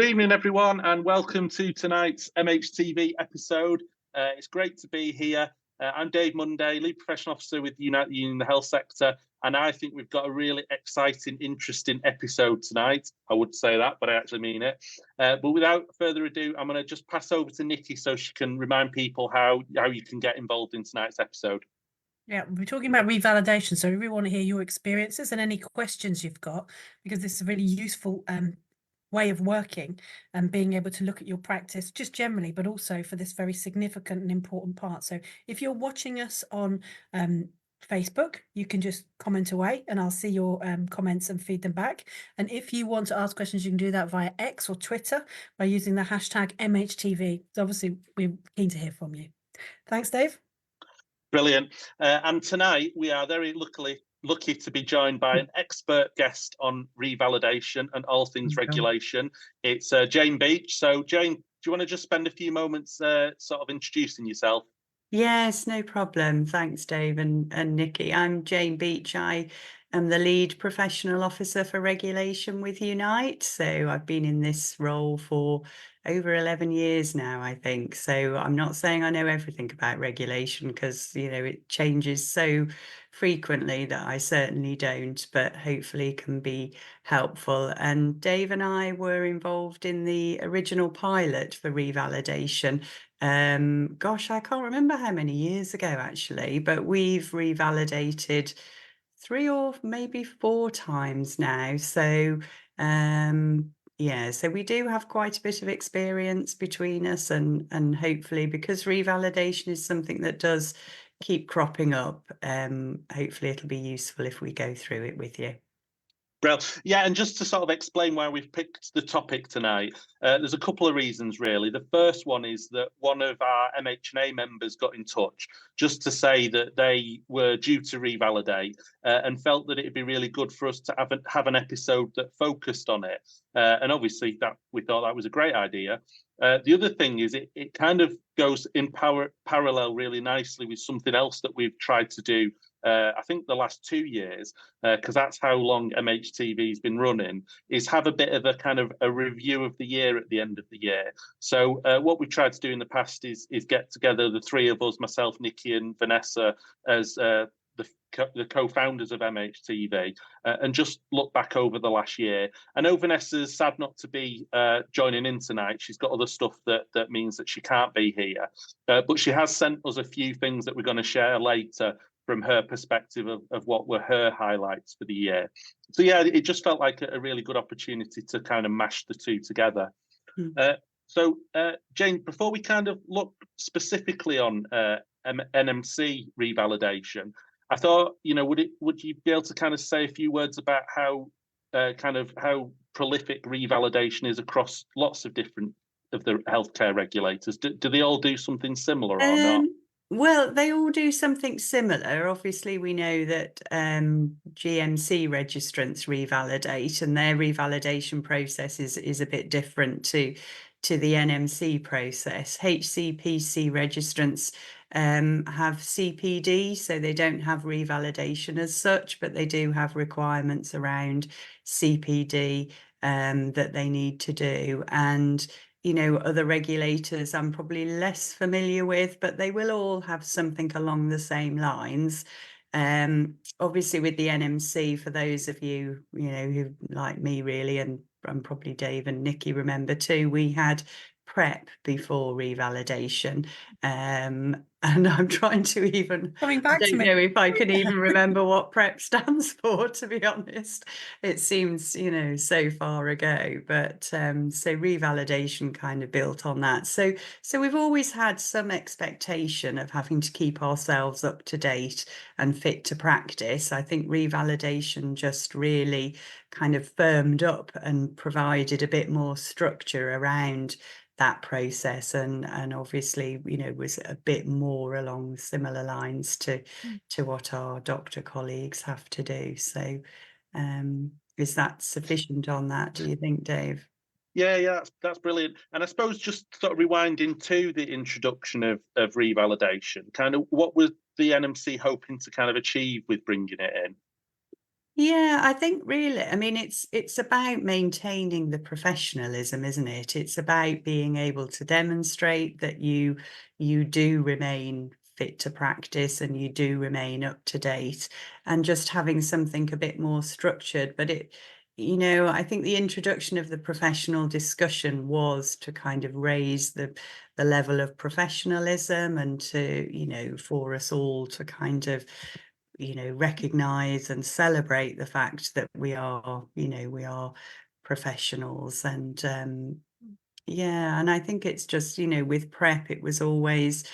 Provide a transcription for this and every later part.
evening, everyone, and welcome to tonight's MHTV episode. It's great to be here. I'm Dave Munday, Lead Professional Officer with United Union in the health sector, and I think we've got a really exciting, interesting episode tonight. I would say that, but I actually mean it. But without further ado, I'm going to just pass over to Nicky so she can remind people how you can get involved in tonight's episode. Yeah, we're talking about revalidation, so we really want to hear your experiences and any questions you've got, because this is a really useful way of working and being able to look at your practice just generally, but also for this very significant and important part. So if you're watching us on Facebook, you can just comment away and I'll see your comments and feed them back. And if you want to ask questions, you can do that via X or Twitter by using the hashtag MHTV. So obviously, we're keen to hear from you. Thanks, Dave. Brilliant. And tonight we are very lucky to be joined by an expert guest on revalidation and all things regulation. It's Jane Beach. So Jane, do you want to just spend a few moments sort of introducing yourself? Yes, no problem. Thanks, Dave and Nicky. I'm Jane Beach. I am the lead professional officer for regulation with Unite. So I've been in this role for over 11 years now, I think. So I'm not saying I know everything about regulation because, it changes so frequently that I certainly don't, but hopefully can be helpful. And Dave and I were involved in the original pilot for revalidation. Gosh, I can't remember how many years ago actually, but we've revalidated 3 or maybe 4 times now. So yeah, so we do have quite a bit of experience between us, and hopefully, because revalidation is something that does keep cropping up, hopefully it'll be useful if we go through it with you. Well, yeah, and just to sort of explain why we've picked the topic tonight, there's a couple of reasons, really. The first one is that one of our MHNA members got in touch just to say that they were due to revalidate and felt that it'd be really good for us to have an episode that focused on it. And obviously, we thought that was a great idea. The other thing is it kind of goes in parallel really nicely with something else that we've tried to do I think the last 2 years, because that's how long MHTV has been running, is have a bit of a kind of a review of the year at the end of the year. So what we've tried to do in the past is get together, the three of us, myself, Nicky and Vanessa, as the co-founders of MHTV, and just look back over the last year. I know Vanessa's sad not to be joining in tonight. She's got other stuff that means that she can't be here, but she has sent us a few things that we're going to share later from her perspective of what were her highlights for the year. So yeah, it just felt like a really good opportunity to kind of mash the two together. So Jane, before we kind of look specifically on NMC revalidation, I thought, would you be able to kind of say a few words about how prolific revalidation is across lots of different of the healthcare regulators? Do they all do something similar or not? Well, they all do something similar. Obviously, we know that GMC registrants revalidate, and their revalidation process is a bit different to the NMC process. HCPC registrants have CPD, so they don't have revalidation as such, but they do have requirements around CPD that they need to do. And other regulators I'm probably less familiar with, but they will all have something along the same lines. Obviously with the NMC, for those of you, who like me really, and probably Dave and Nicky remember too, we had PrEP before revalidation. And I'm trying to even, Coming back I don't to know if I can even remember what PrEP stands for, to be honest. It seems, so far ago, but so revalidation kind of built on that. So we've always had some expectation of having to keep ourselves up to date and fit to practice. I think revalidation just really kind of firmed up and provided a bit more structure around that process, and obviously was a bit more along similar lines to what our doctor colleagues have to do. So is that sufficient on that, do you think, Dave? Yeah, that's brilliant. And I suppose just sort of rewinding to the introduction of revalidation, kind of what was the NMC hoping to kind of achieve with bringing it in? Yeah, I think really, I mean, it's about maintaining the professionalism, isn't it? It's about being able to demonstrate that you do remain fit to practice and you do remain up to date, and just having something a bit more structured. But I think the introduction of the professional discussion was to kind of raise the level of professionalism, and to, for us all to kind of recognize and celebrate the fact that we are professionals. And yeah, and I think it's just, with prep, it was always,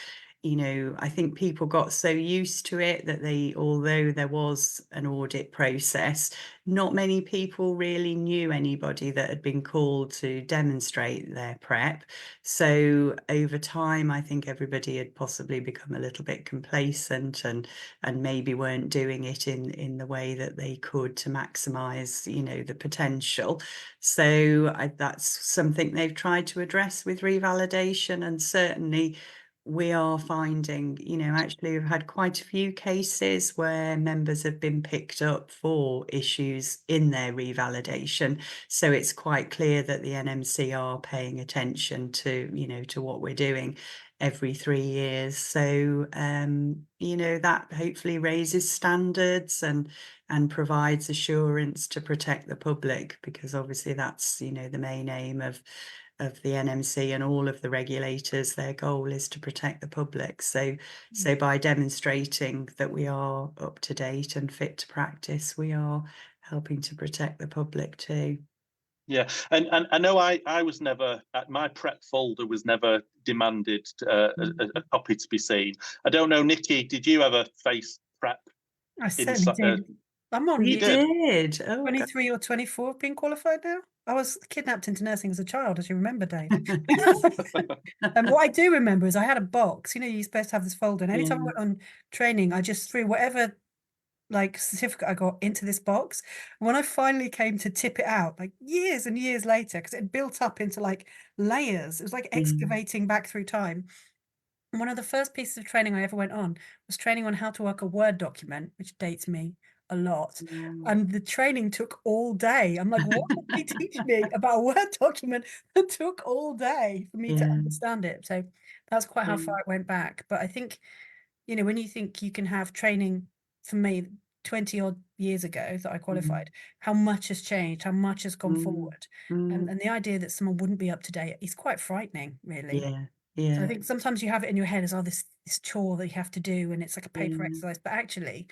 I think people got so used to it that although there was an audit process, not many people really knew anybody that had been called to demonstrate their prep. So over time, I think everybody had possibly become a little bit complacent, and maybe weren't doing it in the way that they could to maximize, the potential. So that's something they've tried to address with revalidation. And certainly we are finding, actually we've had quite a few cases where members have been picked up for issues in their revalidation. So it's quite clear that the NMC are paying attention to what we're doing every 3 years. So, that hopefully raises standards and provides assurance to protect the public, because obviously that's, the main aim of the NMC and all of the regulators. Their goal is to protect the public. So by demonstrating that we are up to date and fit to practice, we are helping to protect the public too. Yeah, and I know I was never, my prep folder was never demanded a copy to be seen. I don't know, Nicky, did you ever face prep I certainly inside? did. I'm on You You did? did? Oh, 23 or 24 being qualified now. I was kidnapped into nursing as a child, as you remember, Dave. And what I do remember is I had a box. You're supposed to have this folder, and anytime I Yeah. went on training, I just threw whatever like certificate I got into this box. When I finally came to tip it out, like years and years later, because it had built up into like layers, it was like excavating back through time. One of the first pieces of training I ever went on was training on how to work a Word document, which dates me a lot. And the training took all day. I'm like, what did they teach me about a Word document that took all day for me to Yeah. understand it? So that's quite how Yeah. far it went back. But I think, when you think you can have training, for me, 20 odd years ago that I qualified, how much has changed, how much has gone forward. And the idea that someone wouldn't be up to date is quite frightening, really. Yeah. So I Yeah. think sometimes you have it in your head as, oh, this chore that you have to do, and it's like a paper Yeah. exercise. But actually,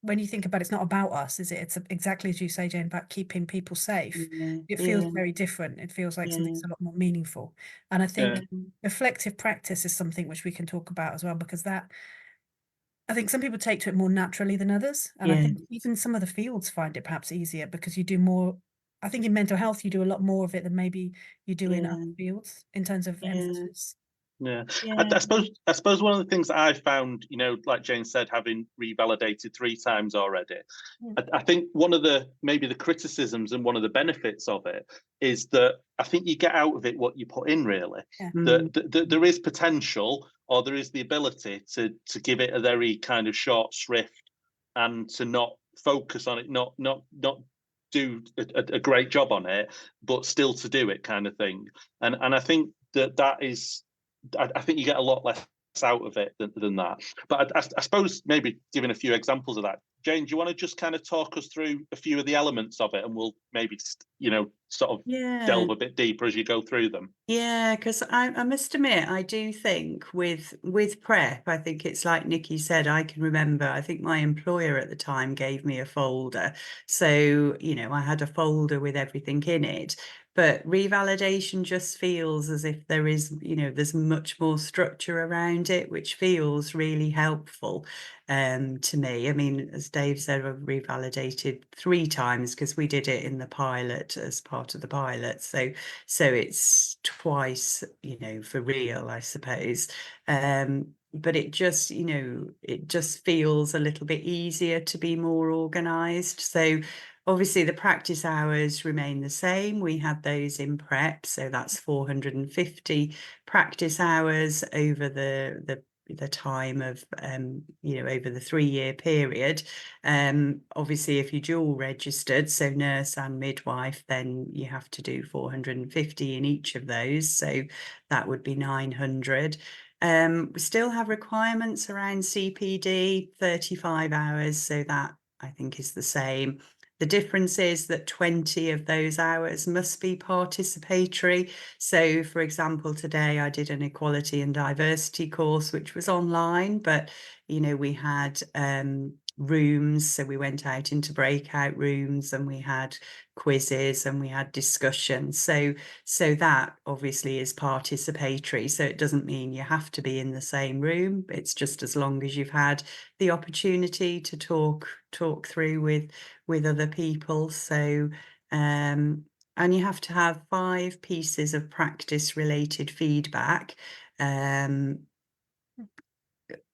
when you think about it, it's not about us, is it? It's exactly as you say, Jane, about keeping people safe. Yeah. It feels Yeah. very different. It feels like Yeah. something's a lot more meaningful. And I think Yeah. reflective practice is something which we can talk about as well, because I think some people take to it more naturally than others. And I Yeah. think even some of the fields find it perhaps easier because you do more. I think in mental health, you do a lot more of it than maybe you do in other Yeah. fields in terms of Yeah. emphasis. Yeah, Yeah. I suppose one of the things that I found, like Jane said, having revalidated 3 times already, I think one of maybe the criticisms and one of the benefits of it is that I think you get out of it what you put in, really. Yeah. That there is potential, or there is the ability to give it a very kind of short shrift, and to not focus on it, not do a great job on it, but still to do it, kind of thing. And I think that is, I think you get a lot less out of it than that. But I suppose maybe giving a few examples of that. Jane, do you want to just kind of talk us through a few of the elements of it, and we'll maybe, sort of Yeah. delve a bit deeper as you go through them? Yeah, because I must admit, I do think with prep, I think it's like Nicky said. I can remember, I think my employer at the time gave me a folder. So, I had a folder with everything in it. But revalidation just feels as if there is, there's much more structure around it, which feels really helpful to me. I mean, as Dave said, I've revalidated 3 times because we did it in the pilot as part of the pilot. So it's twice, for real, I suppose. But it just, it just feels a little bit easier to be more organised. So obviously the practice hours remain the same. We had those in prep, so that's 450 practice hours over the the time of, you know, over the 3-year period. Obviously, if you're dual registered, so nurse and midwife, then you have to do 450 in each of those. So that would be 900. We still have requirements around CPD, 35 hours. So that I think is the same. The difference is that 20 of those hours must be participatory. So, for example, today I did an equality and diversity course, which was online, but, you know, we had rooms. So we went out into breakout rooms and we had quizzes and we had discussions. So that obviously is participatory. So it doesn't mean you have to be in the same room. It's just as long as you've had the opportunity to talk through with other people. So and you have to have 5 pieces of practice related feedback, you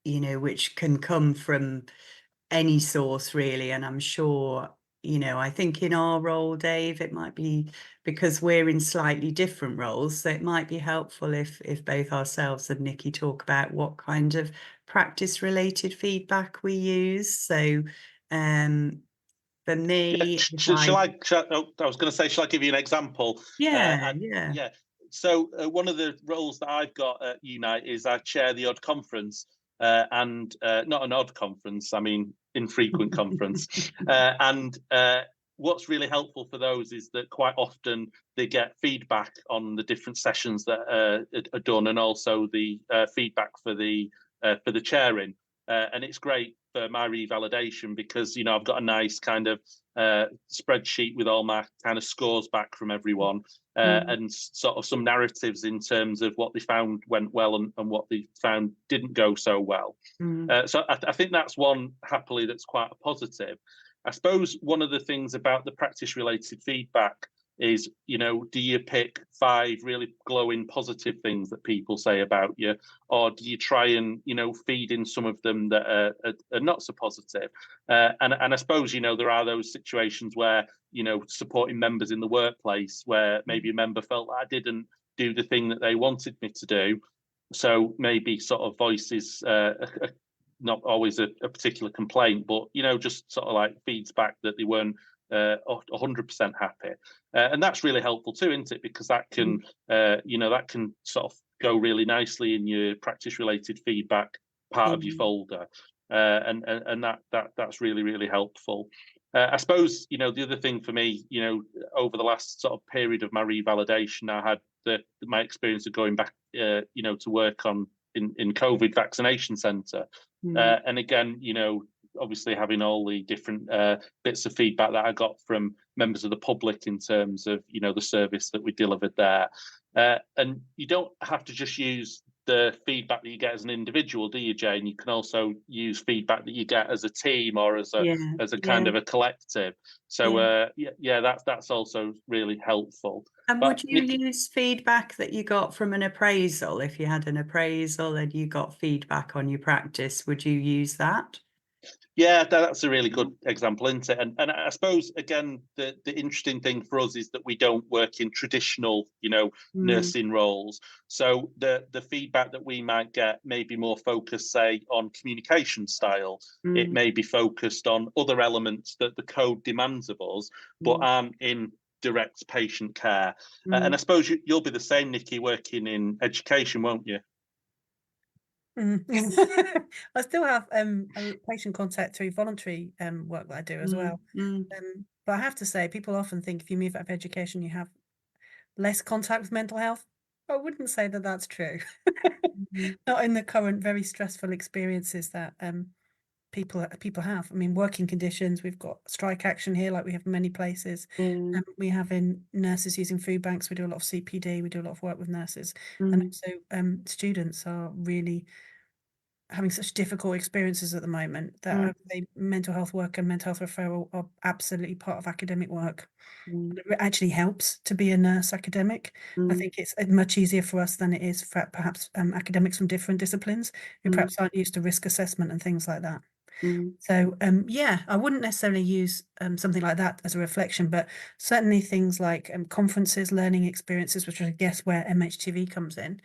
know, which can come from any source really. And I'm sure, you know, I think in our role, Dave, it might be because we're in slightly different roles. So it might be helpful if both ourselves and Nicky talk about what kind of practice related feedback we use. So for me, I was going to say, shall I give you an example? Yeah. Yeah. So one of the roles that I've got at Unite is I chair the odd conference, and not an odd conference, I mean infrequent conference. And what's really helpful for those is that quite often they get feedback on the different sessions that are done, and also the feedback for the chairing. And it's great for my revalidation because, you know, I've got a nice kind of spreadsheet with all my kind of scores back from everyone, and sort of some narratives in terms of what they found went well and what they found didn't go so well. So I think that's one, happily, that's quite a positive. I suppose one of the things about the practice related feedback is, you know, do you pick 5 really glowing positive things that people say about you, or do you try and, you know, feed in some of them that are not so positive? And I suppose, you know, there are those situations where, you know, supporting members in the workplace where maybe a member felt that I didn't do the thing that they wanted me to do, so maybe sort of voices not always a particular complaint, but, you know, just sort of like feeds back that they weren't 100% happy. And that's really helpful too, isn't it? Because that can, you know, that can sort of go really nicely in your practice related feedback part of your folder. And that's really, really helpful. I suppose, you know, the other thing for me, you know, over the last sort of period of my revalidation, I had my experience of going back, you know, to work in COVID vaccination centre. And again, you know, obviously having all the different bits of feedback that I got from members of the public in terms of, you know, the service that we delivered there. And you don't have to just use the feedback that you get as an individual, do you, Jane? You can also use feedback that you get as a team or as a kind of a collective. So that's also really helpful. And would you use feedback that you got from an appraisal? If you had an appraisal and you got feedback on your practice, would you use that? Yeah, that's a really good example, isn't it? And I suppose, again, the interesting thing for us is that we don't work in traditional, you know, nursing roles. So the feedback that we might get may be more focused, say, on communication style. It may be focused on other elements that the code demands of us, but aren't in direct patient care. And I suppose you'll be the same, Nicky, working in education, won't you? I still have a patient contact through voluntary work that I do as well. But I have to say, people often think if you move out of education, you have less contact with mental health. I wouldn't say that that's true. Not in the current very stressful experiences that people have. I mean, working conditions, we've got strike action here like we have in many places. We have in nurses using food banks, we do a lot of CPD, we do a lot of work with nurses. And also students are really having such difficult experiences at the moment that I would say mental health work and mental health referral are absolutely part of academic work. It actually helps to be a nurse academic. I think it's much easier for us than it is for perhaps academics from different disciplines who perhaps aren't used to risk assessment and things like that. So yeah, I wouldn't necessarily use something like that as a reflection, but certainly things like conferences, learning experiences, which I guess where MHTV comes in,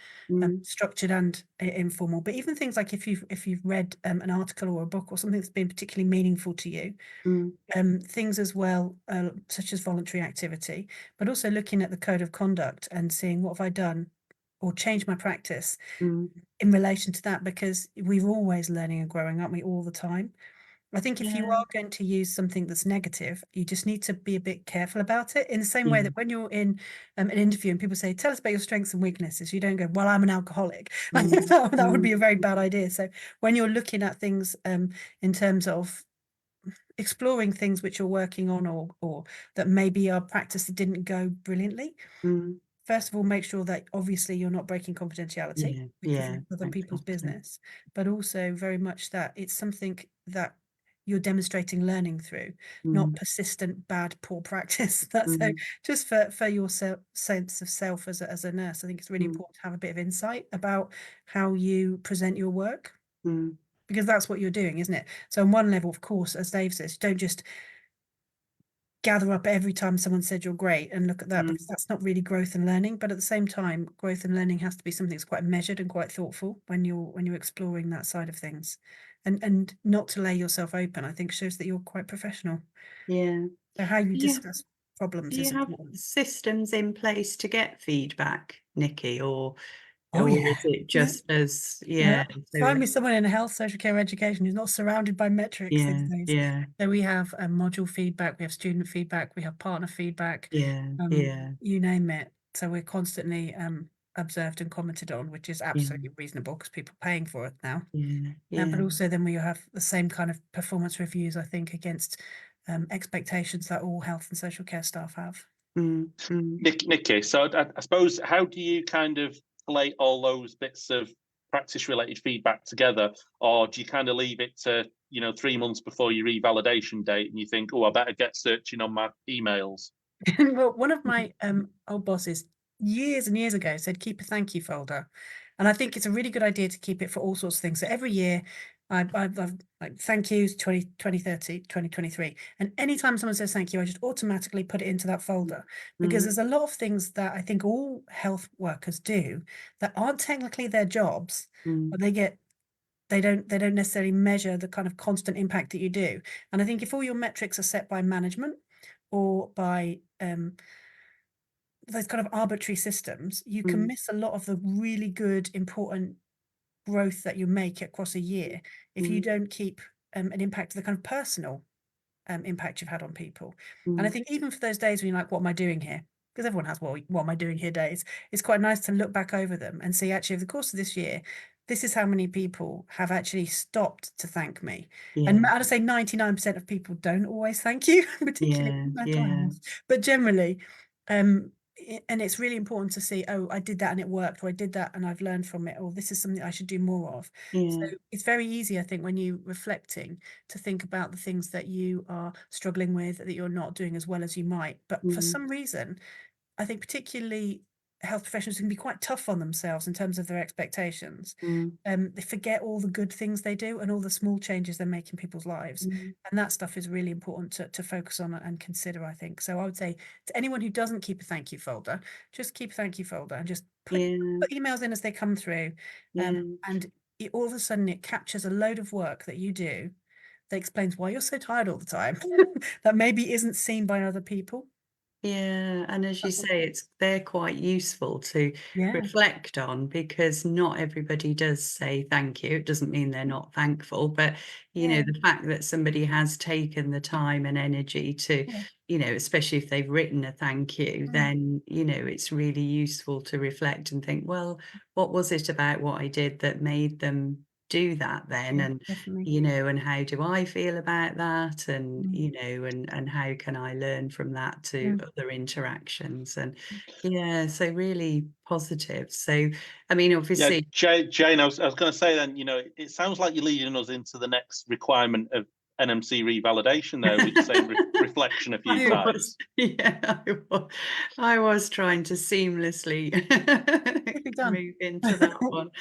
structured and informal. But even things like if you've read an article or a book or something that's been particularly meaningful to you, things as well, such as voluntary activity, but also looking at the code of conduct and seeing what have I done or changed my practice in relation to that, because we're always learning and growing, aren't we, all the time? I think if you are going to use something that's negative, you just need to be a bit careful about it, in the same way that when you're in an interview and people say, tell us about your strengths and weaknesses, you don't go, well, I'm an alcoholic. That would be a very bad idea. So when you're looking at things in terms of exploring things which you're working on, or that maybe our practice didn't go brilliantly, first of all, make sure that obviously you're not breaking confidentiality because it's other people's business, but also very much that it's something that you're demonstrating learning through, not persistent bad poor practice. That's so just for your sense of self as a nurse. I think it's really important to have a bit of insight about how you present your work, because that's what you're doing, isn't it? So on one level, of course, as Dave says, don't just gather up every time someone said you're great and look at that, because that's not really growth and learning. But at the same time, growth and learning has to be something that's quite measured and quite thoughtful when you're exploring that side of things, and not to lay yourself open, I think, shows that you're quite professional. So how you discuss problems Do is you have important. systems in place to get feedback, Nicky, or Oh, yeah. is it just as Find me someone in health, social care, education who's not surrounded by metrics these days. So we have module feedback, we have student feedback, we have partner feedback, you name it. So we're constantly observed and commented on, which is absolutely reasonable because people are paying for it now. But also then we have the same kind of performance reviews, I think, against expectations that all health and social care staff have. Nicky, so I suppose, how do you kind of collate all those bits of practice related feedback together, or do you kind of leave it to 3 months before your revalidation date and you think, oh, I better get searching on my emails? Well, one of my old bosses years and years ago said keep a thank you folder, and I think it's a really good idea to keep it for all sorts of things. So every year I've like thank yous 2030, 2023, and anytime someone says thank you, I just automatically put it into that folder, because there's a lot of things that I think all health workers do that aren't technically their jobs, but they don't necessarily measure the kind of constant impact that you do. And I think if all your metrics are set by management or by those kind of arbitrary systems, you can miss a lot of the really good, important growth that you make across a year if you don't keep an impact of the kind of personal impact you've had on people. And I think even for those days when you're like, what am I doing here? Because everyone has what am I doing here days. It's quite nice to look back over them and see, actually, over the course of this year, this is how many people have actually stopped to thank me. And I'd say 99% of people don't always thank you, particularly in mental health. But generally, and it's really important to see, oh, I did that and it worked, or I did that and I've learned from it, or this is something I should do more of. So it's very easy, I think, when you're reflecting, to think about the things that you are struggling with, that you're not doing as well as you might. But for some reason, I think particularly health professionals can be quite tough on themselves in terms of their expectations. They forget all the good things they do and all the small changes they make in people's lives. And that stuff is really important to focus on and consider, I think. So I would say to anyone who doesn't keep a thank you folder, just keep a thank you folder and just put emails in as they come through. And all of a sudden it captures a load of work that you do that explains why you're so tired all the time, that maybe isn't seen by other people. And as you say, they're quite useful to reflect on, because not everybody does say thank you. It doesn't mean they're not thankful, but the fact that somebody has taken the time and energy to, especially if they've written a thank you, then it's really useful to reflect and think, well, what was it about what I did that made them do that then? And Definitely. and how do I feel about that? And and how can I learn from that to other interactions? And so really positive. So I mean, obviously, Jane, I was going to say then, it sounds like you're leading us into the next requirement of NMC Revalidation there with saying reflection a few times. I was trying to seamlessly move into that one.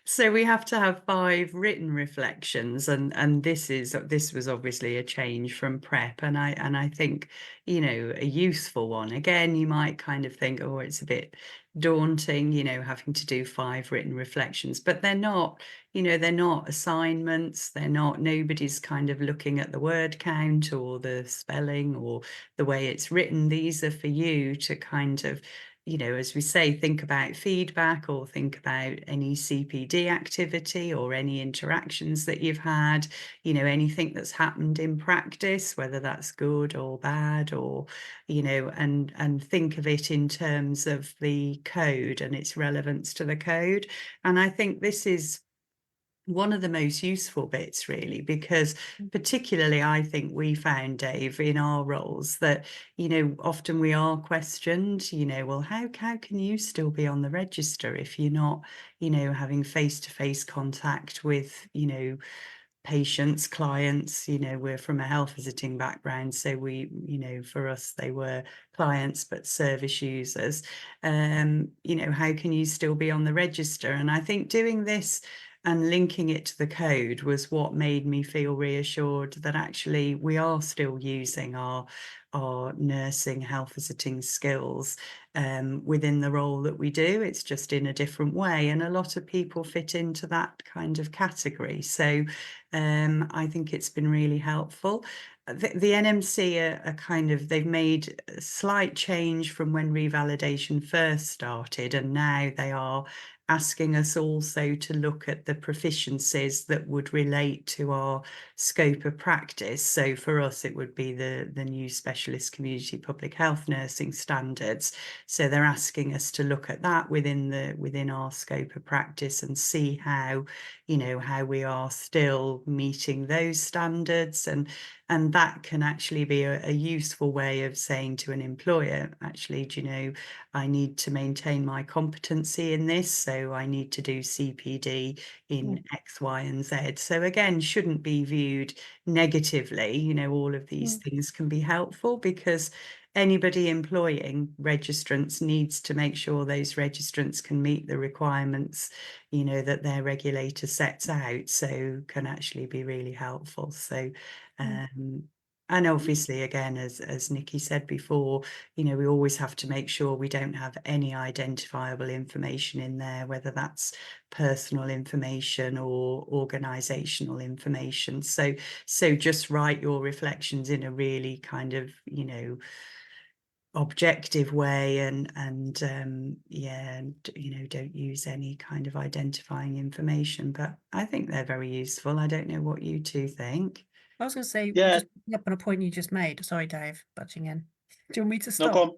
So we have to have 5 written reflections, and this was obviously a change from prep, and I think, you know, a useful one. Again, you might kind of think, oh, it's a bit daunting, you know, having to do 5 written reflections, but they're not, you know, they're not assignments, nobody's kind of looking at the word count or the spelling or the way it's written. These are for you to kind of, you know, as we say, think about feedback or think about any CPD activity or any interactions that you've had, you know, anything that's happened in practice, whether that's good or bad, or, you know, and think of it in terms of the code and its relevance to the code. And I think this is one of the most useful bits, really, because particularly I think we found, Dave, in our roles that, you know, often we are questioned, you know, well, how can you still be on the register if you're not, you know, having face-to-face contact with, you know, patients, clients? You know, we're from a health visiting background, so we, you know, for us they were clients but service users. You know, how can you still be on the register? And I think doing this and linking it to the code was what made me feel reassured that actually we are still using our nursing health visiting skills within the role that we do. It's just in a different way, and a lot of people fit into that kind of category. So I think it's been really helpful. The NMC are kind of, they've made a slight change from when revalidation first started, and now they are asking us also to look at the proficiencies that would relate to our scope of practice. So for us, it would be the new specialist community public health nursing standards. So they're asking us to look at that within our scope of practice and see how, you know, how we are still meeting those standards. And that can actually be a useful way of saying to an employer, actually, do you know, I need to maintain my competency in this, so I need to do CPD in X, Y, and Z. So again, shouldn't be viewed negatively. You know, all of these things can be helpful, because anybody employing registrants needs to make sure those registrants can meet the requirements, you know, that their regulator sets out, so can actually be really helpful. So and obviously, again, as Nicky said before, you know, we always have to make sure we don't have any identifiable information in there, whether that's personal information or organisational information. So just write your reflections in a really kind of, you know, objective way, and yeah, and, you know, don't use any kind of identifying information. But I think they're very useful. I don't know what you two think. I was going to say, Yeah. just picking up on a point you just made. Sorry, Dave, butting in. Do you want me to No, stop? go on.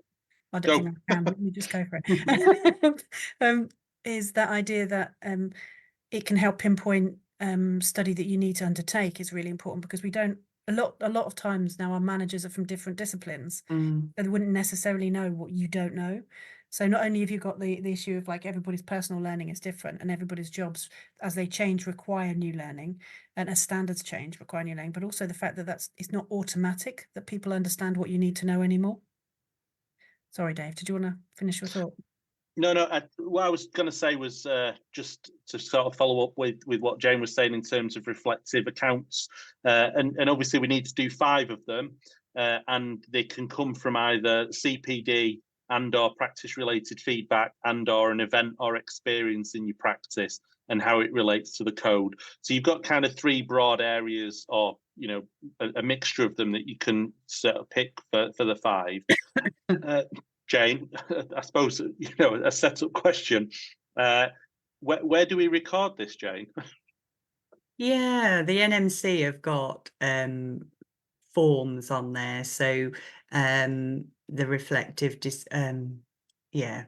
I don't think I can, but you just go for it. Is that idea that it can help pinpoint study that you need to undertake is really important, because we don't, a lot of times now our managers are from different disciplines, and they wouldn't necessarily know what you don't know. So not only have you got the issue of like everybody's personal learning is different, and everybody's jobs as they change require new learning, and as standards change require new learning, but also the fact that it's not automatic that people understand what you need to know anymore. Sorry, Dave, did you want to finish your thought? No, what I was going to say was just to sort of follow up with what Jane was saying in terms of reflective accounts, and obviously we need to do 5 of them, and they can come from either CPD and or practice related feedback and or an event or experience in your practice and how it relates to the code. So you've got kind of 3 broad areas, or, you know, a mixture of them that you can sort of pick for the 5. Jane, I suppose, you know, a setup question. Where do we record this, Jane? Yeah, the NMC have got forms on there. So the reflective, yeah,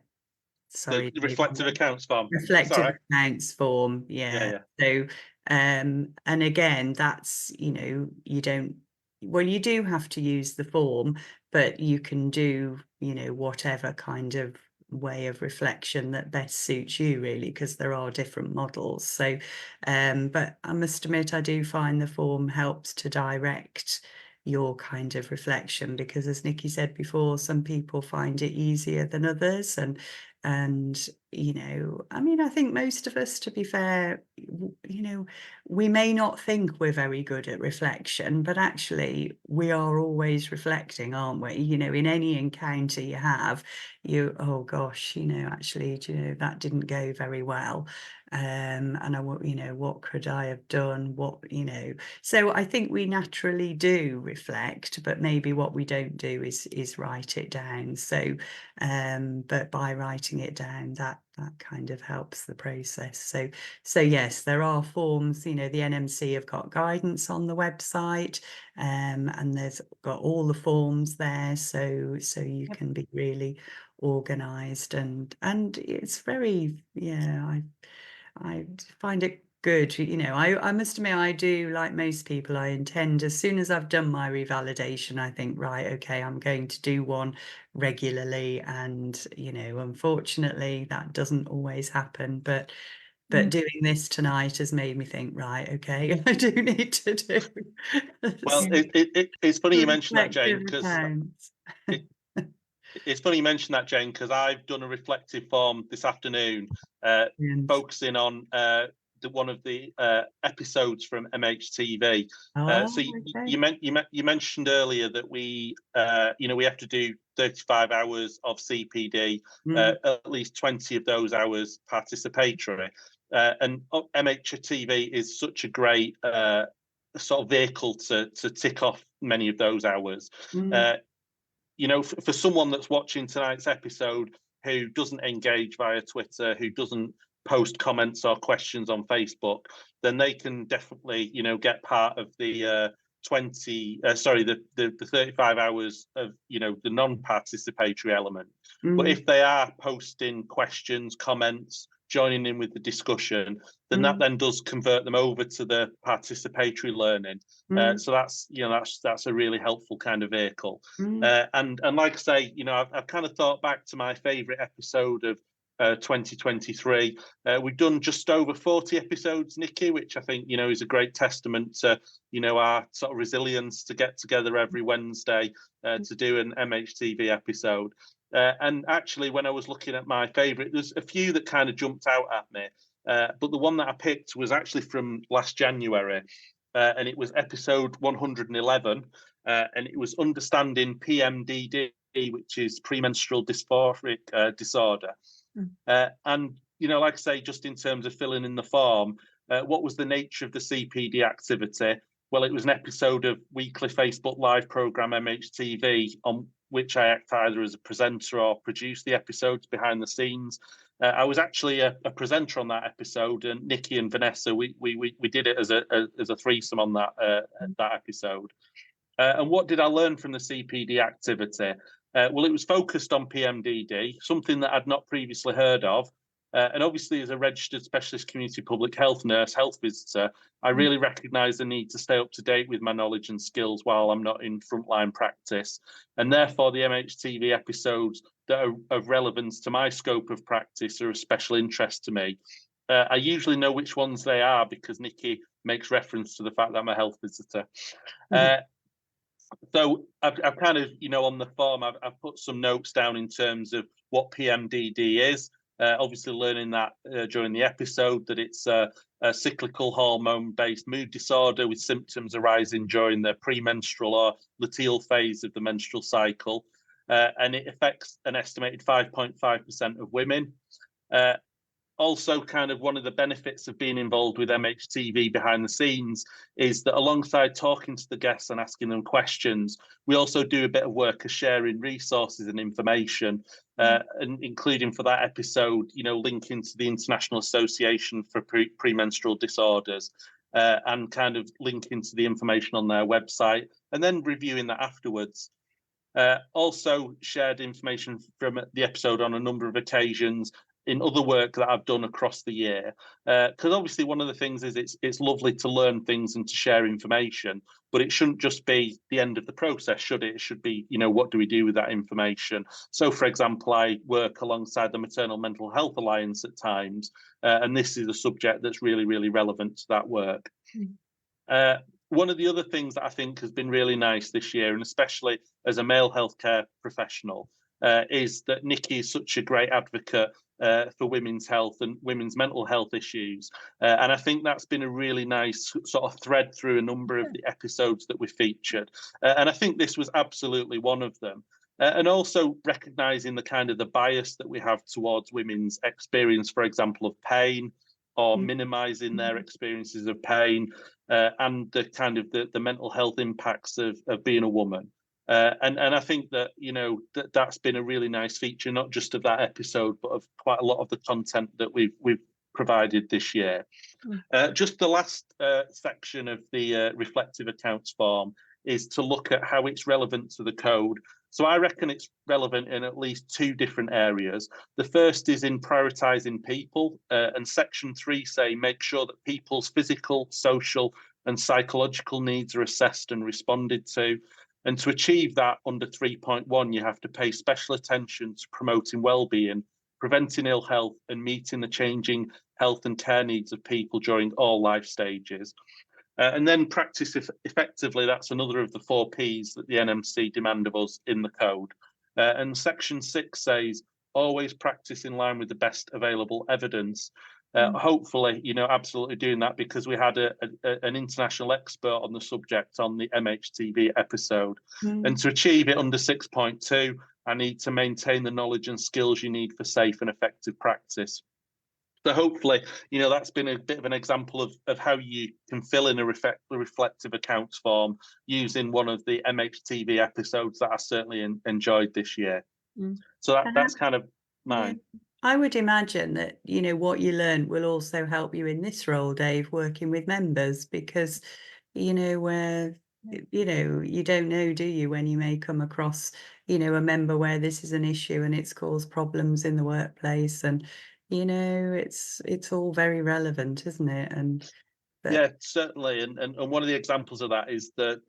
sorry, The reflective accounts form. reflective accounts form. Yeah. So and again, that's, you know, you don't, well, you do have to use the form, but you can do, you know, whatever kind of way of reflection that best suits you, really, because there are different models. So, but I must admit, I do find the form helps to direct your kind of reflection, because as Nicky said before, some people find it easier than others, and you know, I mean, I think most of us, to be fair, you know, we may not think we're very good at reflection, but actually we are always reflecting, aren't we? You know, in any encounter you have, oh gosh, you know, actually, do you know, that didn't go very well. And you know, what could I have done? What, you know, so I think we naturally do reflect, but maybe what we don't do is write it down. So, but by writing it down, that kind of helps the process. So yes, there are forms. You know, the NMC have got guidance on the website, and there's got all the forms there, so you can be really organised, and it's very, yeah, I find it good. You know, I must admit, I do, like most people, I intend, as soon as I've done my revalidation, I think, right, okay, I'm going to do one regularly. And, you know, unfortunately, that doesn't always happen. But doing this tonight has made me think, right, okay, I do need to do. Well, it's funny you mention that, Jane, because accounts. it's funny you mention that, Jane, because I've done a reflective form this afternoon, focusing on one of the episodes from MHTV. So you mentioned earlier that we, you know, we have to do 35 hours of CPD, at least 20 of those hours participatory, and MHTV is such a great sort of vehicle to tick off many of those hours. You know, for someone that's watching tonight's episode who doesn't engage via Twitter, who doesn't post comments or questions on Facebook, then they can definitely, you know, get part of the 35 hours of, you know, the non-participatory element. But if they are posting questions, comments, joining in with the discussion, then that then does convert them over to the participatory learning. So that's, you know, that's a really helpful kind of vehicle. And like I say, you know, I've kind of thought back to my favourite episode of 2023. We've done just over 40 episodes, Nicky, which I think, you know, is a great testament to, you know, our sort of resilience to get together every Wednesday to do an MHTV episode. And actually, when I was looking at my favourite, there's a few that kind of jumped out at me. But the one that I picked was actually from last January, and it was episode 111, and it was Understanding PMDD, which is premenstrual dysphoric disorder. And, you know, like I say, just in terms of filling in the form, what was the nature of the CPD activity? Well, it was an episode of weekly Facebook Live programme MHTV, on which I act either as a presenter or produce the episodes behind the scenes. I was actually a presenter on that episode, and Nicky and Vanessa, we did it as a threesome on that episode. And what did I learn from the CPD activity? Well, it was focused on PMDD, something that I'd not previously heard of. And obviously, as a registered specialist community public health nurse, health visitor, I really recognise the need to stay up to date with my knowledge and skills while I'm not in frontline practice. And therefore, the MHTV episodes that are of relevance to my scope of practice are of special interest to me. I usually know which ones they are because Nicky makes reference to the fact that I'm a health visitor. So I've kind of, you know, on the form, I've put some notes down in terms of what PMDD is. Obviously learning that during the episode, that it's a cyclical hormone-based mood disorder with symptoms arising during the premenstrual or luteal phase of the menstrual cycle. And it affects an estimated 5.5% of women. Also, kind of one of the benefits of being involved with MHTV behind the scenes is that alongside talking to the guests and asking them questions, we also do a bit of work of sharing resources and information, and including for that episode, you know, linking to the International Association for Premenstrual Disorders, and kind of linking to the information on their website, and then reviewing that afterwards. Also shared information from the episode on a number of occasions, in other work that I've done across the year, because obviously one of the things is it's lovely to learn things and to share information, but it shouldn't just be the end of the process, should it? It should be, what do we do with that information? So, for example, I work alongside the Maternal Mental Health Alliance at times, and this is a subject that's really, really relevant to that work. One of the other things that I think has been really nice this year, and especially as a male healthcare professional, is that Nicky is such a great advocate for women's health and women's mental health issues. And I think that's been a really nice sort of thread through a number of the episodes that we featured. And I think this was absolutely one of them. And also recognising the kind of the bias that we have towards women's experience, for example, of pain, or minimising their experiences of pain, and the kind of the mental health impacts of being a woman. And I think that, that's been a really nice feature, not just of that episode, but of quite a lot of the content that we've provided this year. Just the last section of the reflective accounts form is to look at how it's relevant to the code. So I reckon it's relevant in at least 2 different areas. The first is in prioritising people, and section 3 say make sure that people's physical, social and psychological needs are assessed and responded to. And to achieve that under 3.1, you have to pay special attention to promoting well-being, preventing ill health and meeting the changing health and care needs of people during all life stages. And then practice effectively, that's another of the 4 Ps that the NMC demand of us in the code. And section 6 says, always practice in line with the best available evidence. Hopefully, absolutely doing that, because we had an international expert on the subject on the MHTV episode. And to achieve it under 6.2, I need to maintain the knowledge and skills you need for safe and effective practice. So hopefully, that's been a bit of an example of how you can fill in a reflective accounts form using one of the MHTV episodes that I certainly enjoyed this year. So that's kind of mine. I would imagine that, what you learned will also help you in this role, Dave, working with members, because, where, you don't know, do you, when you may come across, a member where this is an issue and it's caused problems in the workplace, and it's all very relevant, isn't it? And yeah, certainly. And one of the examples of that is the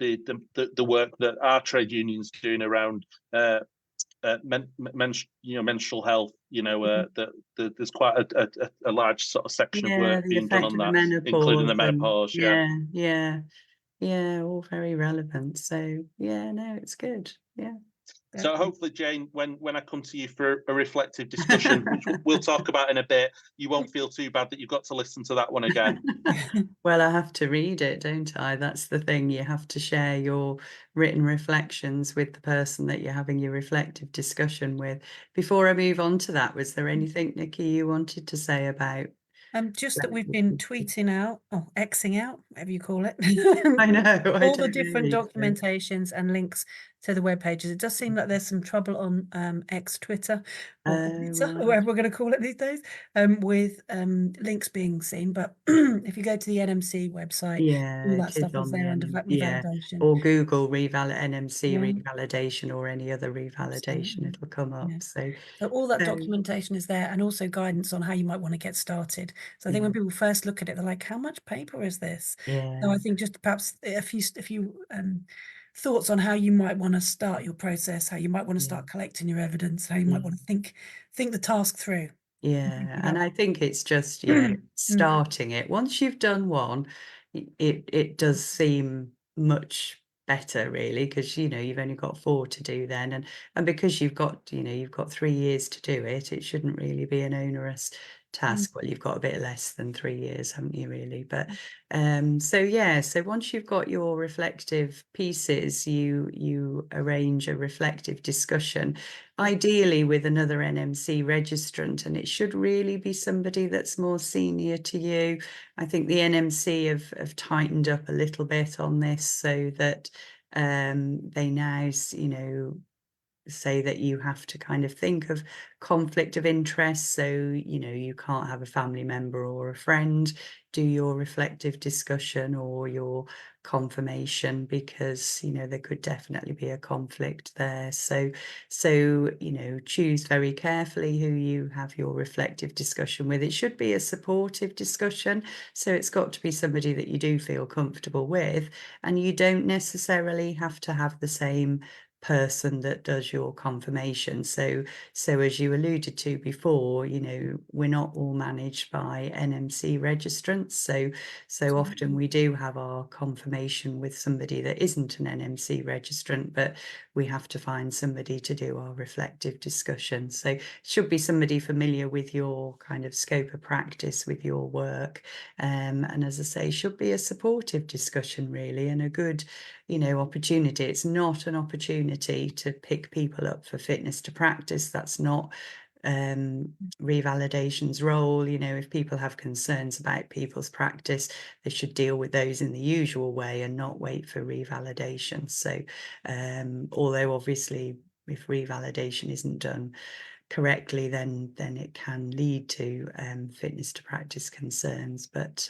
work that our trade unions doing around menstrual health. There's quite a large sort of section of work being done on that, including the menopause. Yeah, all very relevant. So yeah, no, it's good. Yeah. So hopefully, Jane, when I come to you for a reflective discussion, which we'll talk about in a bit, you won't feel too bad that you've got to listen to that one again. Well, I have to read it, don't I? That's the thing. You have to share your written reflections with the person that you're having your reflective discussion with. Before I move on to that, was there anything, Nicky, you wanted to say about? Just that we've been tweeting out, or Xing out, whatever you call it. I know. All the different documentations and links to the web pages. It does seem like there's some trouble on X, Twitter, or whatever we're going to call it these days, with links being seen. But if you go to the NMC website, all that stuff is there under revalidation. Or Google NMC revalidation or any other revalidation, it'll come up. So all that documentation is there, and also guidance on how you might want to get started. So I think when people first look at it, they're like, how much paper is this? So I think just perhaps a few thoughts on how you might want to start your process, how you might want to start collecting your evidence, how you might want to think the task through. And I think it's just starting it. Once you've done one, it does seem much better, really, because you've only got 4 to do then, and because you've got 3 years to do it, it shouldn't really be an onerous task. Well, you've got a bit less than 3 years, haven't you, really? But so once you've got your reflective pieces, you arrange a reflective discussion, ideally with another NMC registrant, and it should really be somebody that's more senior to you. I think the NMC have tightened up a little bit on this, so that they now say that you have to kind of think of conflict of interest. So, you know, you can't have a family member or a friend do your reflective discussion or your confirmation, because, you know, there could definitely be a conflict there. So, you know, choose very carefully who you have your reflective discussion with. It should be a supportive discussion. So it's got to be somebody that you do feel comfortable with, and you don't necessarily have to have the same person that does your confirmation. So as you alluded to before, you know, we're not all managed by NMC registrants. So often we do have our confirmation with somebody that isn't an NMC registrant, but we have to find somebody to do our reflective discussion. So it should be somebody familiar with your kind of scope of practice, with your work. And as I say, should be a supportive discussion really, and a good, you know, opportunity. It's not an opportunity to pick people up for fitness to practice. That's not revalidation's role. You know, if people have concerns about people's practice, they should deal with those in the usual way and not wait for revalidation. So although obviously if revalidation isn't done correctly, then it can lead to fitness to practice concerns. But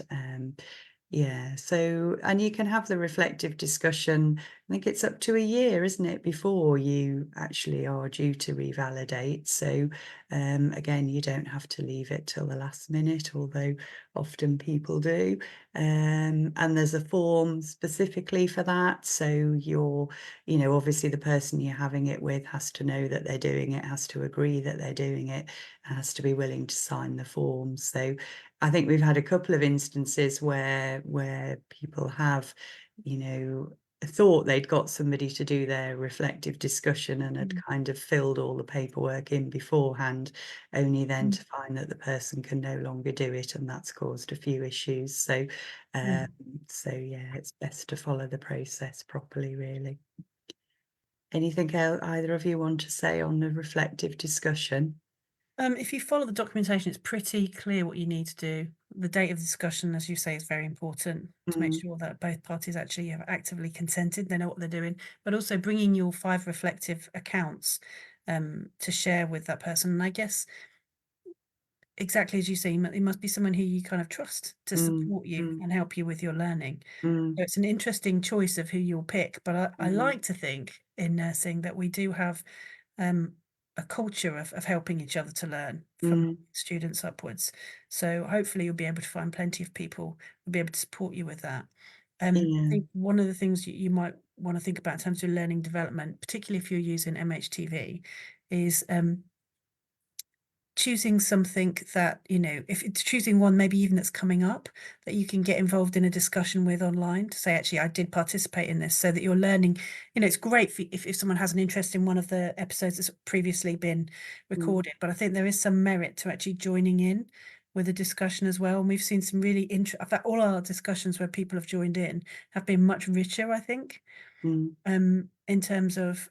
yeah, so, and you can have the reflective discussion. I think it's up to a year, isn't it, before you actually are due to revalidate. So again, you don't have to leave it till the last minute, although often people do. And there's a form specifically for that. So you're, you know, obviously the person you're having it with has to know that they're doing it, has to agree that they're doing it, has to be willing to sign the form. So I think we've had a couple of instances where people have, you know, thought they'd got somebody to do their reflective discussion and had kind of filled all the paperwork in beforehand, only then to find that the person can no longer do it, and that's caused a few issues. So yeah, it's best to follow the process properly, really. Anything else either of you want to say on the reflective discussion? If you follow the documentation, it's pretty clear what you need to do. The date of the discussion, as you say, is very important to make sure that both parties actually have actively consented, they know what they're doing, but also bringing your 5 reflective accounts to share with that person. And I guess, exactly as you say, it must be someone who you kind of trust to support you and help you with your learning. So it's an interesting choice of who you'll pick, but I like to think in nursing that we do have a culture of helping each other to learn from students upwards. So hopefully you'll be able to find plenty of people who'll be able to support you with that. I think one of the things you might want to think about in terms of learning development, particularly if you're using MHTV, is choosing something that, you know, if it's choosing one maybe even that's coming up that you can get involved in a discussion with online to say, actually, I did participate in this, so that you're learning. You know, it's great if someone has an interest in one of the episodes that's previously been recorded, but I think there is some merit to actually joining in with a discussion as well. And we've seen some really in fact, all our discussions where people have joined in have been much richer, I think. In terms of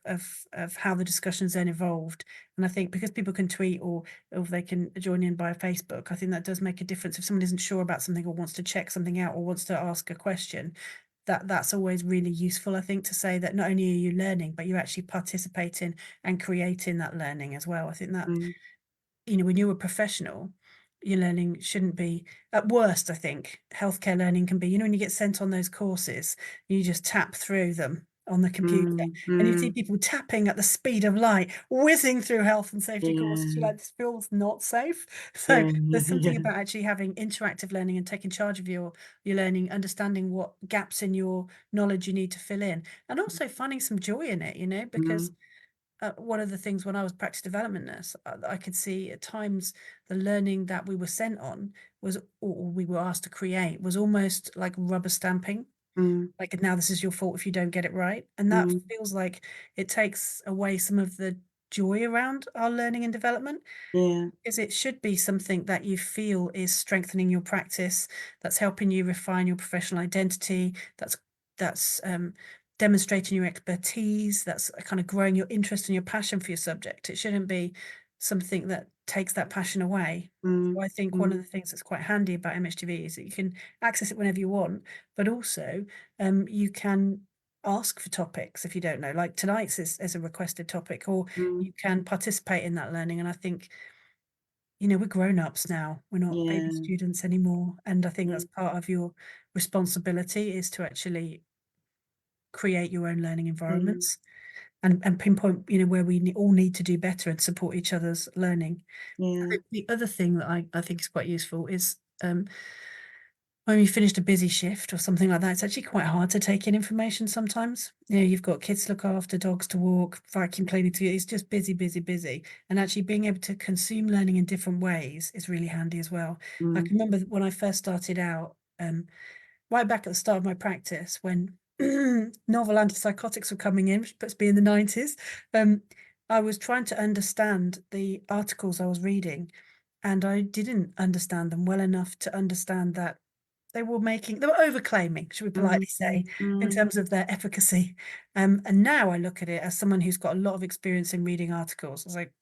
how the discussions then evolved. And I think because people can tweet or they can join in by Facebook, I think that does make a difference. If someone isn't sure about something or wants to check something out or wants to ask a question, that's always really useful, I think, to say that not only are you learning, but you're actually participating and creating that learning as well. I think that, you know, when you're a professional, your learning shouldn't be, at worst, I think, healthcare learning can be, you know, when you get sent on those courses, you just tap through them on the computer and you see people tapping at the speed of light, whizzing through health and safety courses. You're like, this feels not safe. So there's something about actually having interactive learning and taking charge of your learning, understanding what gaps in your knowledge you need to fill in, and also finding some joy in it, you know, because one of the things when I was practice development nurse, I could see at times the learning that we were sent on was, or we were asked to create, was almost like rubber stamping. Like, now this is your fault if you don't get it right. And that feels like it takes away some of the joy around our learning and development. Because it should be something that you feel is strengthening your practice, that's helping you refine your professional identity, that's demonstrating your expertise, that's kind of growing your interest and your passion for your subject. It shouldn't be something that takes that passion away. So I think one of the things that's quite handy about MHTV is that you can access it whenever you want, but also you can ask for topics if you don't know. Like tonight's is a requested topic, or Mm, you can participate in that learning. And I think, we're grown-ups now. We're not baby yeah. students anymore. And I think that's Mm, part of your responsibility, is to actually create your own learning mm, environments and pinpoint, where we all need to do better and support each other's learning. I yeah. think the other thing that I think is quite useful is, when you finished a busy shift or something like that, it's actually quite hard to take in information sometimes. You've got kids to look after, dogs to walk, vacuum cleaning to do. It's just busy, busy, busy. And actually being able to consume learning in different ways is really handy as well. I Mm, can remember when I first started out, right back at the start of my practice, when novel antipsychotics were coming in, which puts me in the 90s. I was trying to understand the articles I was reading, and I didn't understand them well enough to understand that they were overclaiming, should we politely say, in mm, terms of their efficacy. And now I look at it as someone who's got a lot of experience in reading articles. I was like,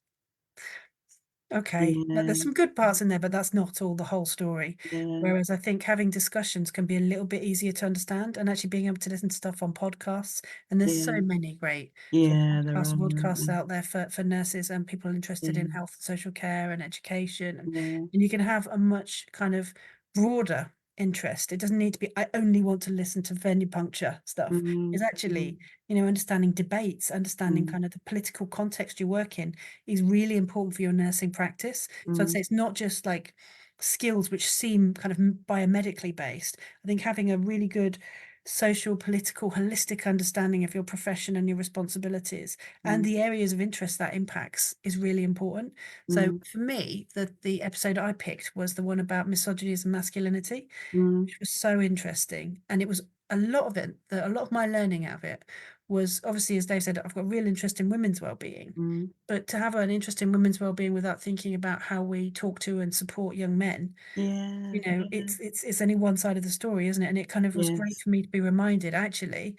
okay, yeah. there's some good parts in there, but that's not all the whole story. Yeah. Whereas I think having discussions can be a little bit easier to understand, and actually being able to listen to stuff on podcasts. And there's so Yeah. many great sort Yeah. of There are. podcasts out there for nurses and people interested Yeah. in health and social care and education. Yeah. And you can have a much kind of broader interest. It doesn't need to be, I only want to listen to venipuncture stuff. It's Mm, mm, actually, understanding debates, understanding mm, kind of the political context you work in is really important for your nursing practice. So I'd mm, say it's not just like skills which seem kind of biomedically based. I think having a really good social, political, holistic understanding of your profession and your responsibilities and mm, the areas of interest that impacts is really important. So mm, for me, the episode I picked was the one about misogyny and masculinity, mm, which was so interesting. And it was a lot of it, a lot of my learning out of it was, obviously, as Dave said, I've got a real interest in women's well-being. mm. But to have an interest in women's well-being without thinking about how we talk to and support young men, Yeah. Yeah. it's only one side of the story, isn't it? And it kind of was great Yes. for me to be reminded, actually,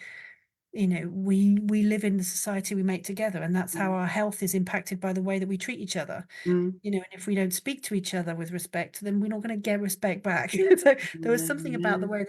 we live in the society we make together, and that's how Mm, our health is impacted by the way that we treat each other. mm. And if we don't speak to each other with respect, then we're not going to get respect back. So there was Yeah. something about the way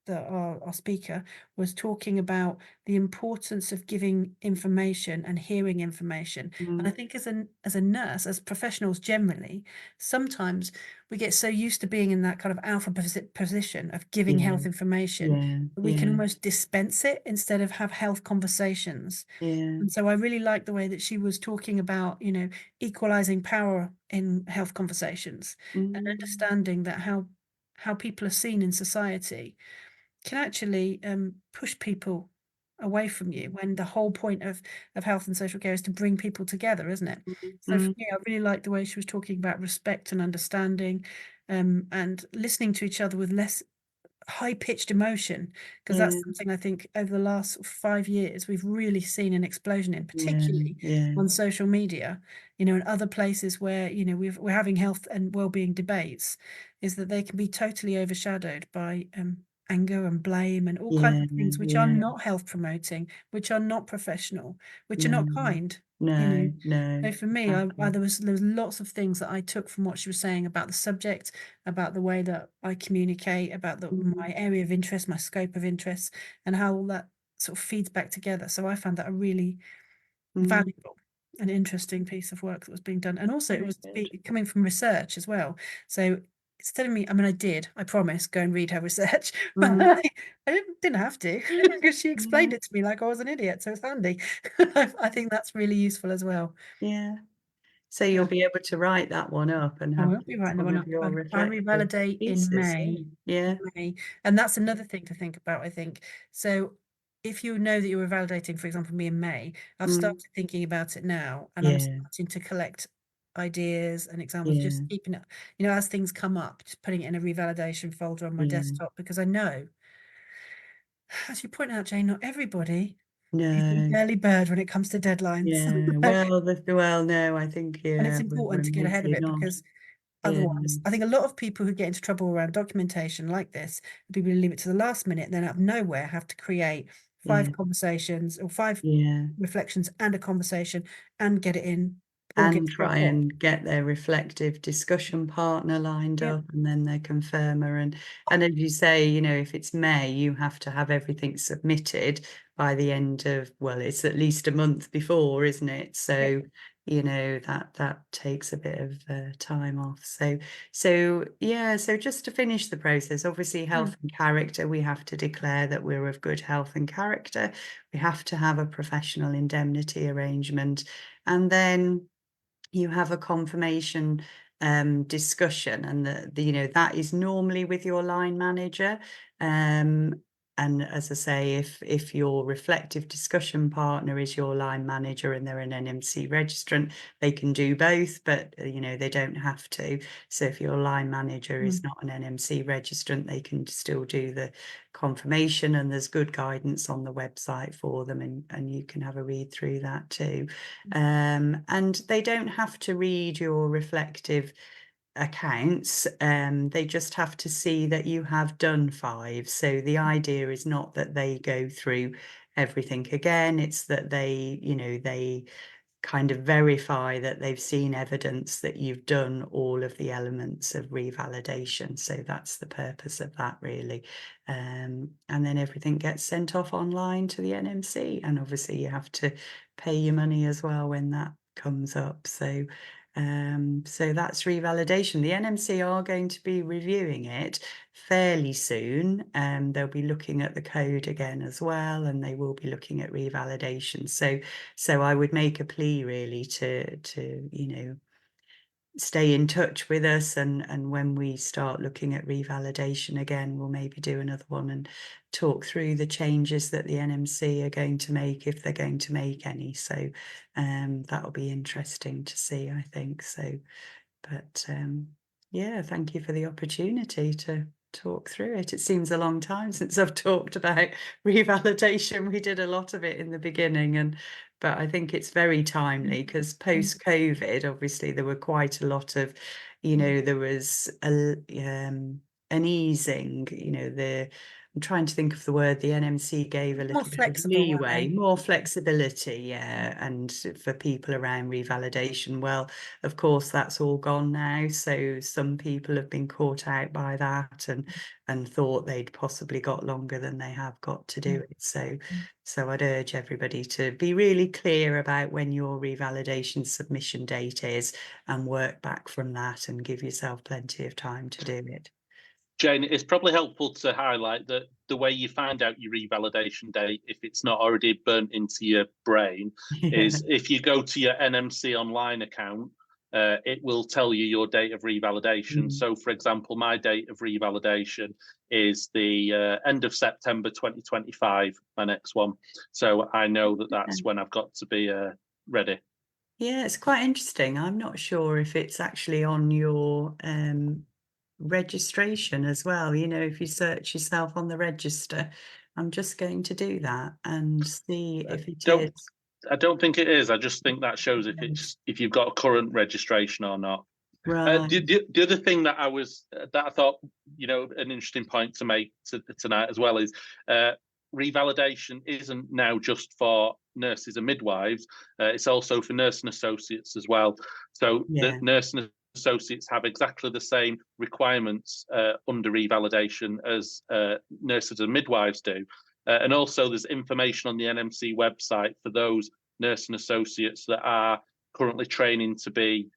that our speaker was talking about the importance of giving information and hearing information. And I Mm, think as a nurse, as professionals generally, sometimes we get so used to being in that kind of alpha position of giving yeah. health information, Yeah. that we can Yeah. almost dispense it instead of have health conversations. Yeah. And so I really like the way that she was talking about, equalizing power in health conversations and Mm, understanding that how people are seen in society can actually push people away from you, when the whole point of health and social care is to bring people together, isn't it? mm, So for mm. me, I really liked the way she was talking about respect and understanding, and listening to each other with less high-pitched emotion, because that's Yeah. something I think over the last 5 years we've really seen an explosion in, Yeah. particularly Yeah. on social media, and other places where we're having health and well-being debates, is that they can be totally overshadowed by anger and blame and all kinds Yeah. of things which are Yeah. not health promoting, which are not professional, which are not No. kind. you know No. No. so for me, Exactly. there was lots of things that I took from what she was saying about the subject, about the way that I communicate, about Mm, my area of interest, my scope of interest, and how all that sort of feeds back together. So I found that a really mm. valuable and interesting piece of work that was being done. And also it Very was good. coming from research as well. So it's telling me, I mean, I promise, go and read her research, but Mm, I didn't have to, because she explained yeah. it to me like I was an idiot. So it's handy. I think that's really useful as well. Yeah. So Yeah. you'll be able to write that one up and I have won't be writing the one one of up. your I reflective revalidate in pieces. May. Yeah. May. And that's another thing to think about, I think. So if you know that you're validating, for example, me in May, I've Mm, started thinking about it now, and I'm yeah. starting to collect ideas and examples, just Yeah. keeping it, as things come up, just putting it in a revalidation folder on my Yeah. desktop, because I know, as you point out, Jane, not everybody is an No. early bird when it comes to deadlines. Yeah. Well, no, I think, And it's yeah, we're important to get ahead of mostly it, not. because Yeah. otherwise, I think a lot of people who get into trouble around documentation like this, people who leave it to the last minute, then out of nowhere have to create Yeah. 5 conversations or 5 Yeah. reflections and a conversation and get it in Talk it and through. try and get their reflective discussion partner lined Yep. up, and then their confirmer. And as you say, you know, if it's May, you have to have everything submitted by the end of, well, it's at least a month before, isn't it? So, you know, that takes a bit of time off. So yeah, so just to finish the process, obviously health and character, we have to declare that we're of good health and character. We have to have a professional indemnity arrangement, and then you have a confirmation discussion, and you know, that is normally with your line manager. And as I say, if your reflective discussion partner is your line manager and they're an NMC registrant, they can do both, but you know, they don't have to. So if your line manager is not an NMC registrant, they can still do the confirmation, and there's good guidance on the website for them, and you can have a read through that too. And they don't have to read your reflective accounts, they just have to see that you have done 5. So the idea is not that they go through everything again, it's that they, you know, they kind of verify that they've seen evidence that you've done all of the elements of revalidation. So that's the purpose of that, really. And then everything gets sent off online to the NMC, and obviously you have to pay your money as well when that comes up. So that's revalidation. The NMC are going to be reviewing it fairly soon, and they'll be looking at the code again as well, and they will be looking at revalidation. So I would make a plea really to you know, stay in touch with us, and when we start looking at revalidation again, we'll maybe do another one and talk through the changes that the NMC are going to make, if they're going to make any. So that'll be interesting to see, I think. So, but yeah, thank you for the opportunity to talk through it. It seems a long time since I've talked about revalidation. We did a lot of it in the beginning, but I think it's very timely, because post-COVID, obviously there were quite a lot of, you know, there was an easing, you know, I'm trying to think of the word, the NMC gave a little More bit of flexible, weren't leeway, they? more flexibility, yeah, and for people around revalidation. Well, of course, that's all gone now. So some people have been caught out by that, and thought they'd possibly got longer than they have got to do it. So I'd urge everybody to be really clear about when your revalidation submission date is, and work back from that, and give yourself plenty of time to do it. Jane, it's probably helpful to highlight that the way you find out your revalidation date, if it's not already burnt into your brain, is if you go to your NMC online account, it will tell you your date of revalidation. So, for example, my date of revalidation is the end of September 2025, my next one. So I know that that's when I've got to be ready. Yeah, it's quite interesting. I'm not sure if it's actually on your registration as well. You know, if you search yourself on the register, I'm just going to do that and see if it is. I don't think it is. I just think that shows if you've got a current registration or not. Right. The other thing that I thought, you know, an interesting point to make tonight as well is revalidation isn't now just for nurses and midwives. It's also for nursing associates as well. So the nursing associates have exactly the same requirements under revalidation as nurses and midwives do. And also there's information on the NMC website for those nursing associates that are currently training to be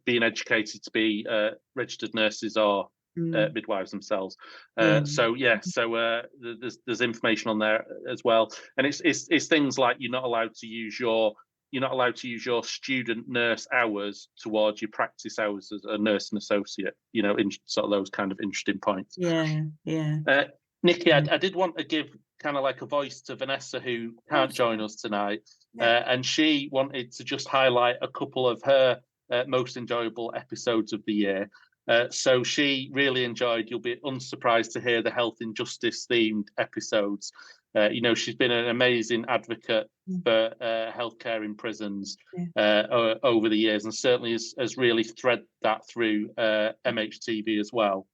being educated to be registered nurses or midwives themselves. So there's information on there as well, and it's things like you're not allowed to use your student nurse hours towards your practice hours as a nursing associate. You know, in sort of those kind of interesting points. Yeah. Nicky, I did want to give kind of like a voice to Vanessa, who can't join us tonight, and she wanted to just highlight a couple of her most enjoyable episodes of the year. So she really enjoyed, you'll be unsurprised to hear, the health injustice themed episodes. You know, she's been an amazing advocate for healthcare in prisons over the years, and certainly has really threaded that through MHTV as well.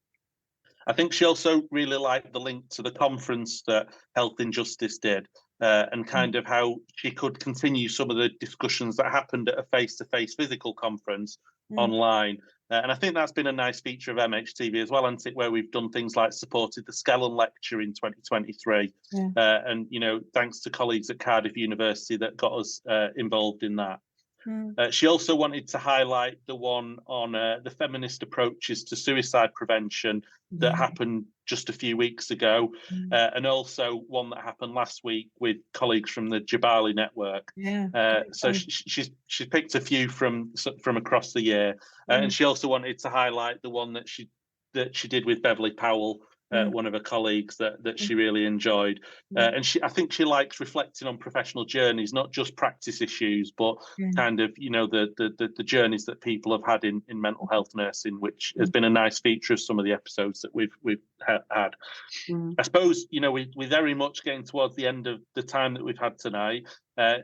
I think she also really liked the link to the conference that Health Injustice did, and kind of how she could continue some of the discussions that happened at a face-to-face physical conference online. And I think that's been a nice feature of MHTV as well, hasn't it, where we've done things like supported the Skellon Lecture in 2023. And, you know, thanks to colleagues at Cardiff University that got us involved in that. She also wanted to highlight the one on the feminist approaches to suicide prevention that happened just a few weeks ago, and also one that happened last week with colleagues from the Jabali network. So she's picked a few from across the year, and she also wanted to highlight the one that she did with Beverly Powell, one of her colleagues that she really enjoyed. And I think she likes reflecting on professional journeys, not just practice issues, but kind of, you know, the journeys that people have had in mental health nursing, which has been a nice feature of some of the episodes that we've had. I suppose, you know, we're very much getting towards the end of the time that we've had tonight.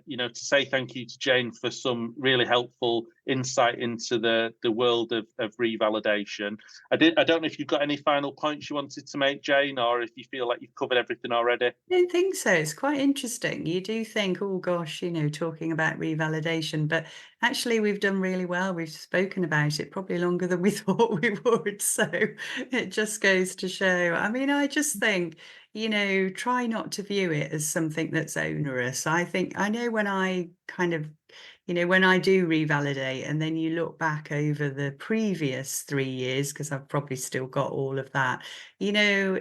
You know, to say thank you to Jane for some really helpful insight into the world of revalidation. I don't know if you've got any final points you wanted to make, Jane, or if you feel like you've covered everything already. I don't think so. It's quite interesting. You do think, oh gosh, you know, talking about revalidation, but actually we've done really well. We've spoken about it probably longer than we thought we would. So it just goes to show. I mean, I just think, you know, try not to view it as something that's onerous. I know when I kind of, you know, when I do revalidate and then you look back over the previous 3 years, because I've probably still got all of that, you know,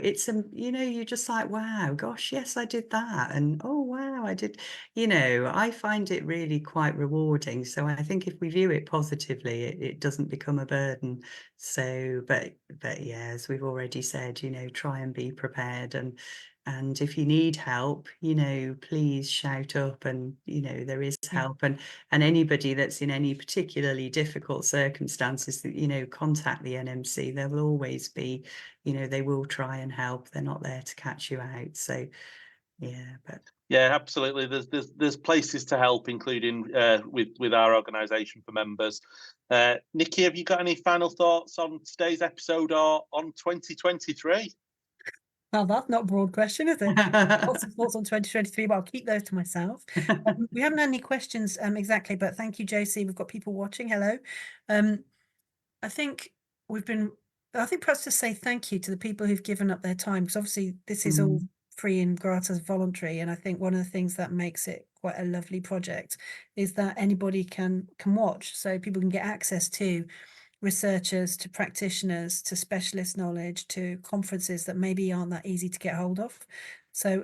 you know, you're just like, wow, gosh, yes, I did that. And oh, wow, I did, you know, I find it really quite rewarding. So I think if we view it positively, it doesn't become a burden. So, but yeah, as we've already said, you know, try and be prepared, and if you need help, you know, please shout up, and, you know, there is help, and anybody that's in any particularly difficult circumstances, that, you know, contact the NMC. There will always be, you know, they will try and help. They're not there to catch you out. So yeah, but yeah, absolutely. There's places to help, including with our organisation for members. Nicky, have you got any final thoughts on today's episode or on 2023? Well, that's not a broad question, is it? Lots of thoughts on 2023, but I'll keep those to myself. We haven't had any questions exactly, but thank you, JC. We've got people watching. Hello. I think perhaps to say thank you to the people who've given up their time, because obviously this is all free and gratis, voluntary, and I think one of the things that makes it quite a lovely project is that anybody can watch, so people can get access to researchers, to practitioners, to specialist knowledge, to conferences that maybe aren't that easy to get hold of. So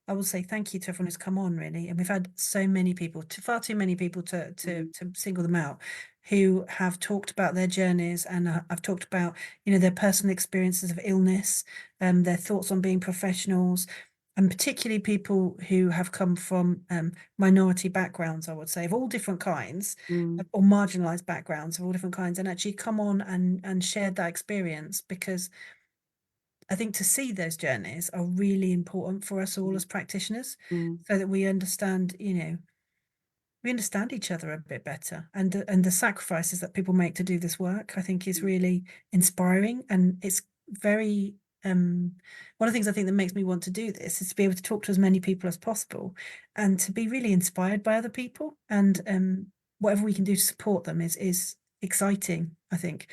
I will say thank you to everyone who's come on, really. And we've had so many people, far too many people to single them out, who have talked about their journeys, and I've talked about, you know, their personal experiences of illness, their thoughts on being professionals, and particularly people who have come from minority backgrounds, I would say, of all different kinds, or marginalized backgrounds of all different kinds, and actually come on and shared that experience, because I think to see those journeys are really important for us all as practitioners, so that we understand, you know, we understand each other a bit better, and the sacrifices that people make to do this work, I think, is really inspiring. And it's very one of the things I think that makes me want to do this is to be able to talk to as many people as possible, and to be really inspired by other people, and whatever we can do to support them is exciting, I think.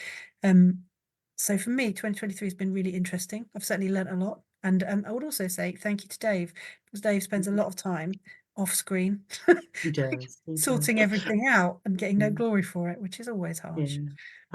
So for me, 2023 has been really interesting. I've certainly learnt a lot, and I would also say thank you to Dave, because Dave spends a lot of time off screen he does. sorting everything out and getting no glory for it, which is always harsh.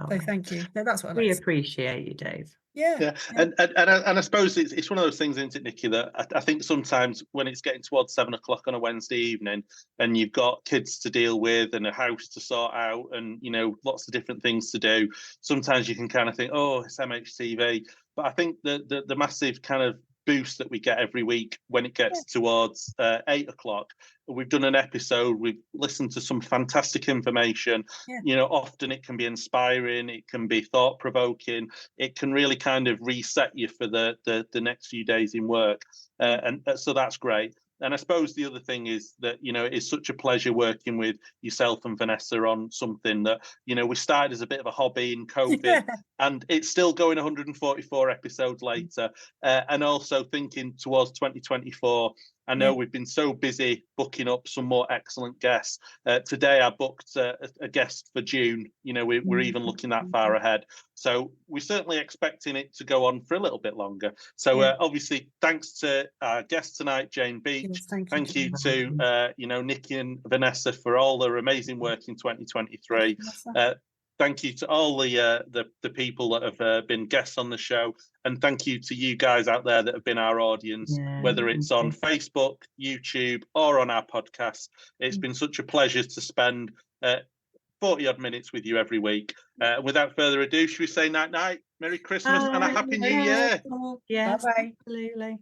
So thank you. No, that's what we appreciate you, Dave. Yeah. And I suppose it's one of those things, isn't it, Nicky, that I think sometimes when it's getting towards 7 o'clock on a Wednesday evening and you've got kids to deal with and a house to sort out and, you know, lots of different things to do, sometimes you can kind of think, oh, it's MHTV. But I think the massive kind of boost that we get every week when it gets towards 8 o'clock, we've done an episode, we've listened to some fantastic information. You know, often it can be inspiring, it can be thought-provoking, it can really kind of reset you for the next few days in work, and so that's great. And I suppose the other thing is that, you know, it's such a pleasure working with yourself and Vanessa on something that, you know, we started as a bit of a hobby in COVID, and it's still going 144 episodes later. And also thinking towards 2024, I know Yeah. we've been so busy booking up some more excellent guests. Today I booked a guest for June. You know, we're even looking that far ahead. So we're certainly expecting it to go on for a little bit longer. So Yeah. obviously, thanks to our guest tonight, Jane Beach. Yes, thank you to Nicky and Vanessa for all their amazing work in 2023. Thank you to all the people that have been guests on the show, and thank you to you guys out there that have been our audience, whether it's on Facebook, YouTube, or on our podcast. It's been such a pleasure to spend 40 odd minutes with you every week. Without further ado, should we say night night, Merry Christmas, and a Happy New Year? Yes, Bye-bye. absolutely.